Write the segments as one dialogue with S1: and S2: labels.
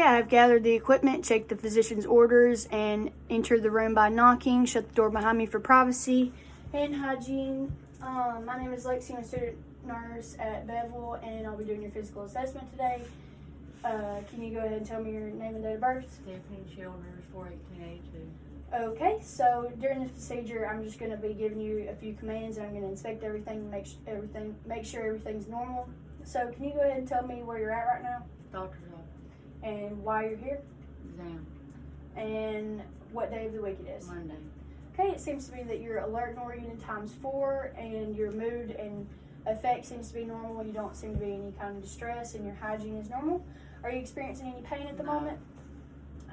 S1: I've gathered the equipment, checked the physician's orders, and entered the room by knocking. Shut the door behind me for privacy and hygiene. My name is Lexi. I'm a student nurse at Bevill, and I'll be doing your physical assessment today. Can you go ahead and tell me your name and date of birth?
S2: Stephanie Childers, 41882.
S1: Okay, so during this procedure, I'm just going to be giving you a few commands, and I'm going to inspect everything, make sure everything's normal. So can you go ahead and tell me where you're at right now?
S2: Doctor's office.
S1: And why you're here?
S2: Exam.
S1: And what day of the week it is?
S2: Monday.
S1: Okay, it seems to be that your alert and oriented times 4, and your mood and affect seems to be normal. You don't seem to be any kind of distress, and your hygiene is normal. Are you experiencing any pain at the moment?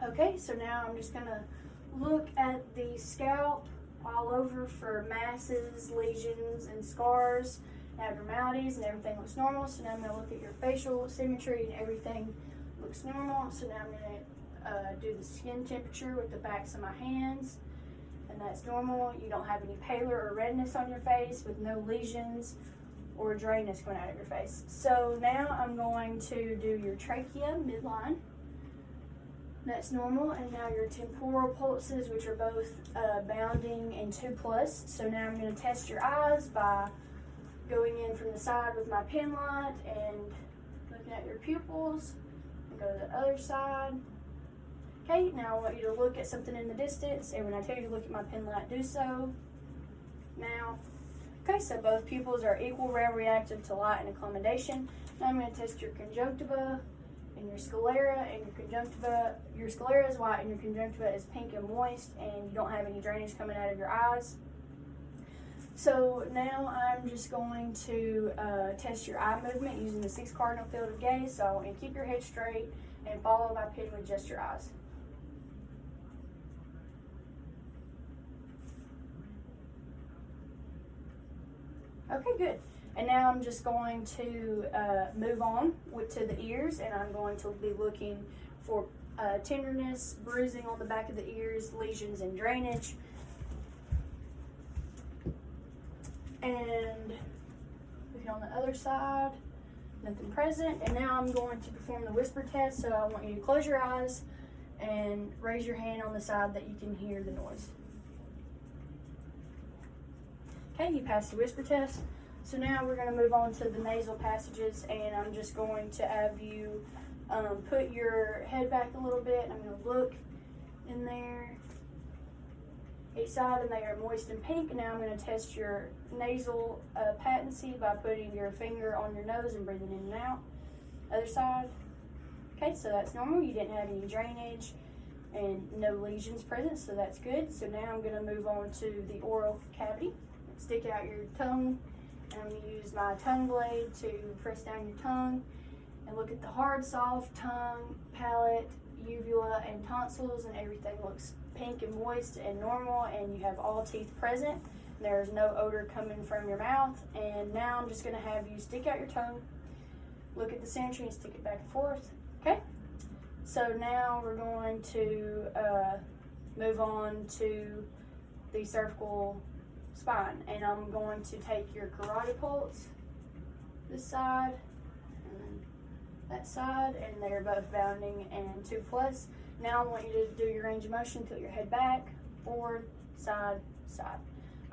S1: Okay, so now I'm just gonna look at the scalp all over for masses, lesions, and scars, abnormalities, and everything looks normal. So now I'm gonna look at your facial symmetry, and everything looks normal. So now I'm gonna do the skin temperature with the backs of my hands, and that's normal. You don't have any pallor or redness on your face with no lesions or dryness going out of your face. So now I'm going to do your trachea midline. That's normal. And now your temporal pulses, which are both bounding and 2+. So now I'm going to test your eyes by going in from the side with my pen light and looking at your pupils. And go to the other side. Okay, now I want you to look at something in the distance, and when I tell you to look at my pen light, do so. Now, okay, so both pupils are equal reactive to light and accommodation. Now I'm going to test your conjunctiva and your sclera, and your conjunctiva, your sclera is white and your conjunctiva is pink and moist, and you don't have any drainage coming out of your eyes. So now I'm just going to test your eye movement using the 6 cardinal field of gaze. So I want you to keep your head straight and follow my pen with just your eyes. Okay, good. And now I'm just going to move on to the ears, and I'm going to be looking for tenderness, bruising on the back of the ears, lesions, and drainage. And looking on the other side, nothing present. And now I'm going to perform the whisper test. So I want you to close your eyes and raise your hand on the side that you can hear the noise. Okay, you passed the whisper test. So now we're going to move on to the nasal passages, and I'm just going to have you put your head back a little bit. I'm going to look in there, each side, and they are moist and pink. Now I'm going to test your nasal patency by putting your finger on your nose and breathing in and out. Other side. Okay, so that's normal. You didn't have any drainage and no lesions present, so that's good. So now I'm going to move on to the oral cavity. Stick out your tongue, and I'm going to use my tongue blade to press down your tongue and look at the hard, soft tongue, palate, uvula, and tonsils, and everything looks pink and moist and normal, and you have all teeth present. There's no odor coming from your mouth. And now I'm just going to have you stick out your tongue, look at the symmetry, and stick it back and forth. Okay? So now we're going to move on to the cervical spine, and I'm going to take your carotid pulse, this side and that side, and they're both bounding and 2+. Now I want you to do your range of motion. Tilt your head back, forward, side, side.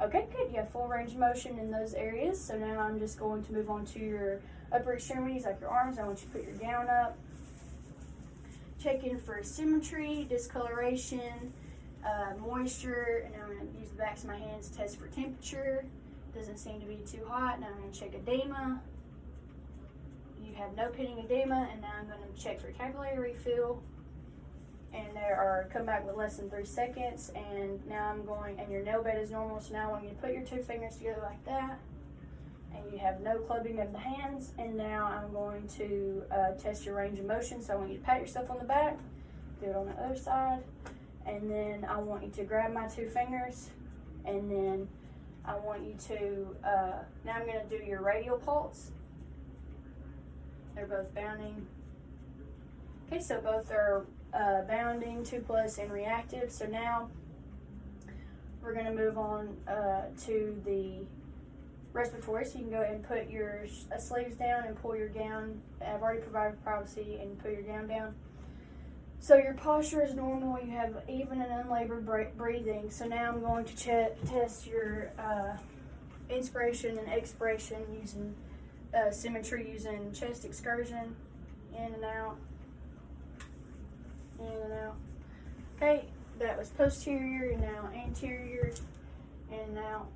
S1: Okay, good. You have full range of motion in those areas. So now I'm just going to move on to your upper extremities, like your arms. I want you to put your gown up. Check in for symmetry, discoloration, moisture, and I'm going to use the backs of my hands to test for temperature. Doesn't seem to be too hot. Now I'm going to check edema. You have no pitting edema, and now I'm going to check for capillary refill. And there are come back with less than 3 seconds. And now I'm going, and your nail bed is normal. So now I want you to put your 2 fingers together like that, and you have no clubbing of the hands. And now I'm going to test your range of motion. So I want you to pat yourself on the back. Do it on the other side. And then I want you to grab my 2 fingers, and then I want you to, now I'm going to do your radial pulse. They're both bounding. Okay, so both are bounding, 2+ and reactive. So now we're going to move on to the respiratory. So you can go ahead and put your sleeves down and pull your gown. I've already provided privacy, and put your gown down. So your posture is normal. You have even and unlabored breathing. So now I'm going to test your inspiration and expiration using symmetry, using chest excursion, in and out, in and out. Okay, that was posterior, and now anterior, in and out.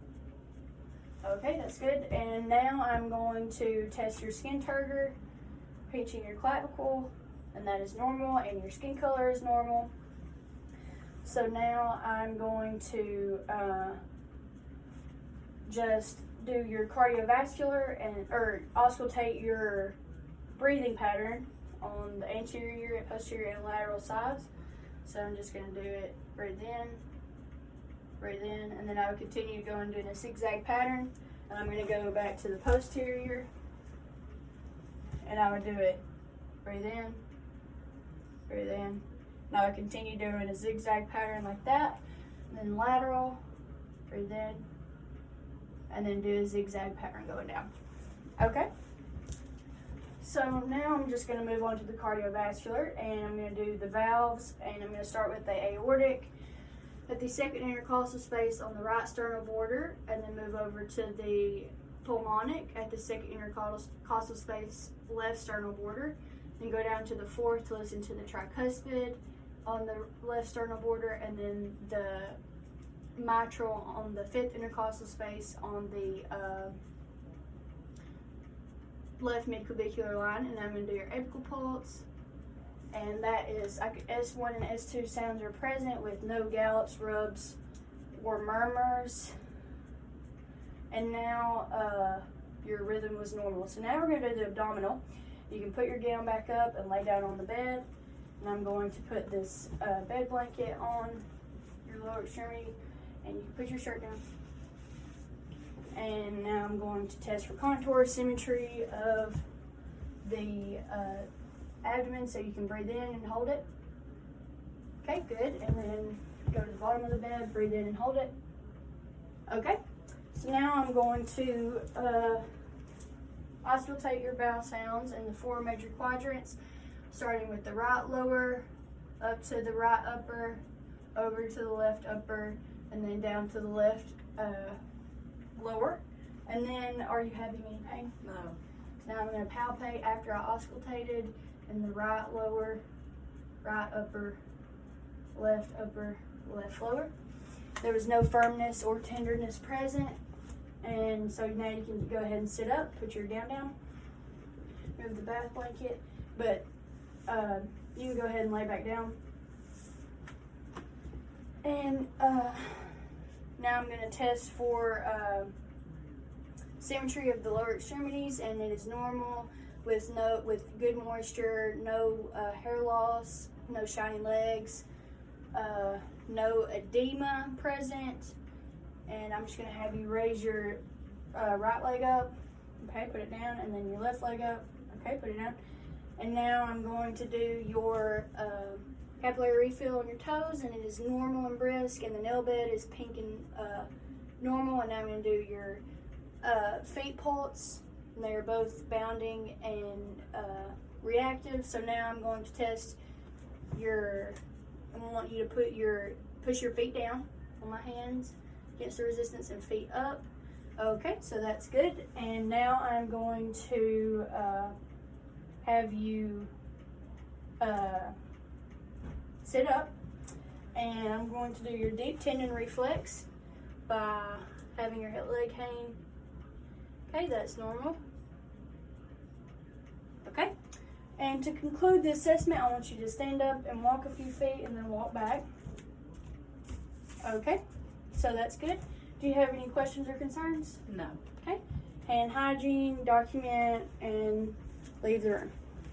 S1: Okay, that's good. And now I'm going to test your skin turgor, pinching your clavicle, and that is normal, and your skin color is normal. So now I'm going to just do your cardiovascular or auscultate your breathing pattern on the anterior, posterior, and lateral sides. So I'm just going to do it, breathe in, and then I would continue going doing a zigzag pattern. And I'm going to go back to the posterior, and I would do it, breathe in. Now I continue doing a zigzag pattern like that, and then lateral, breathe in, and then do a zigzag pattern going down. Okay? So now I'm just going to move on to the cardiovascular, and I'm going to do the valves, and I'm going to start with the aortic at the second intercostal space on the right sternal border, and then move over to the pulmonic at the second intercostal space left sternal border. Then go down to the fourth to listen to the tricuspid on the left sternal border, and then the mitral on the fifth intercostal space on the left midclavicular line. And I'm going to do your apical pulse, and that is S1 and S2 sounds are present with no gallops, rubs, or murmurs. And now your rhythm was normal. So now we're going to do the abdominal. You can put your gown back up and lay down on the bed. And I'm going to put this bed blanket on your lower extremity, and you can put your shirt down. And now I'm going to test for contour symmetry of the abdomen, so you can breathe in and hold it. Okay, good. And then go to the bottom of the bed, breathe in and hold it. Okay, so now I'm going to auscultate your bowel sounds in the 4 major quadrants, starting with the right lower, up to the right upper, over to the left upper, and then down to the left lower. And then, are you having any pain?
S2: No.
S1: So now I'm going to palpate after I auscultated in the right lower, right upper, left lower. There was no firmness or tenderness present. And so now you can go ahead and sit up, put your gown down, move the bath blanket, but you can go ahead and lay back down. And now I'm going to test for symmetry of the lower extremities, and it is normal with good moisture, no hair loss, no shiny legs, no edema present. And I'm just going to have you raise your right leg up, okay, put it down, and then your left leg up, okay, put it down. And now I'm going to do your capillary refill on your toes, and it is normal and brisk, and the nail bed is pink and normal. And now I'm going to do your feet pulse, and they are both bounding and reactive. So now I'm going to test I want you to push your feet down on my hands against the resistance and feet up. Okay, so that's good. And now I'm going to have you sit up, and I'm going to do your deep tendon reflex by having your leg hang. Okay, that's normal. Okay, and to conclude the assessment, I want you to stand up and walk a few feet and then walk back. Okay, so that's good. Do you have any questions or concerns?
S2: No.
S1: Okay, hand hygiene, document, and leave the room.